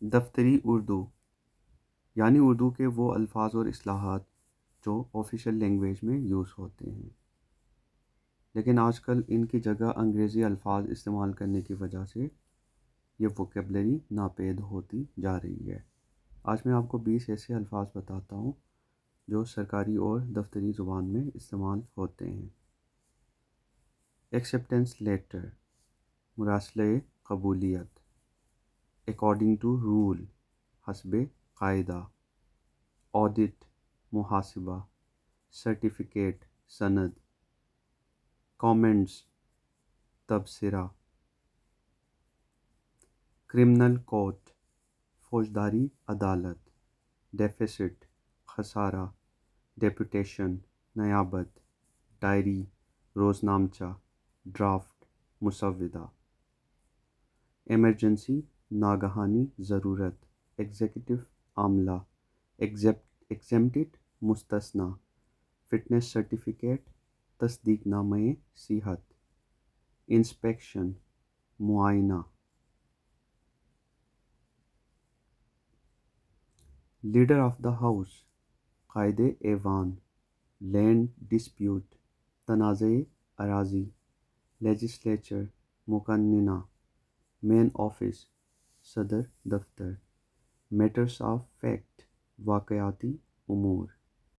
دفتری اردو یعنی اردو کے وہ الفاظ اور اصطلاحات جو آفیشیل لینگویج میں یوز ہوتے ہیں، لیکن آج کل ان کی جگہ انگریزی الفاظ استعمال کرنے کی وجہ سے یہ ووکیبلری ناپید ہوتی جا رہی ہے۔ آج میں آپ کو 20 ایسے الفاظ بتاتا ہوں جو سرکاری اور دفتری زبان میں استعمال ہوتے ہیں۔ ایکسیپٹنس لیٹر، مراسلۂ قبولیت۔ اکارڈنگ ٹو رول، حسب قاعدہ۔ آڈٹ، محاسبہ۔ سرٹیفکیٹ، سند۔ کامنٹس، تبصرہ۔ کرمنل کورٹ، فوجداری عدالت۔ ڈیفیسٹ، خسارہ۔ ڈیپوٹیشن، نیابت۔ ڈائری، روزنامچہ۔ ڈرافٹ، مسودہ۔ ایمرجنسی، ناگہانی ضرورت۔ ایگزیکٹو، عملہ۔ ایگزیمپٹڈ، مستثنی۔ فٹنس سرٹیفکیٹ، تصدیق نامہ صحت۔ انسپیکشن، معائنہ۔ لیڈر آف دا ہاؤس، قائد ایوان۔ لینڈ ڈسپیوٹ، تنازع اراضی۔ لیجسلیچر، مقننہ۔ مین آفس، صدر دفتر۔ میٹرز آف فیکٹ، واقعاتی امور۔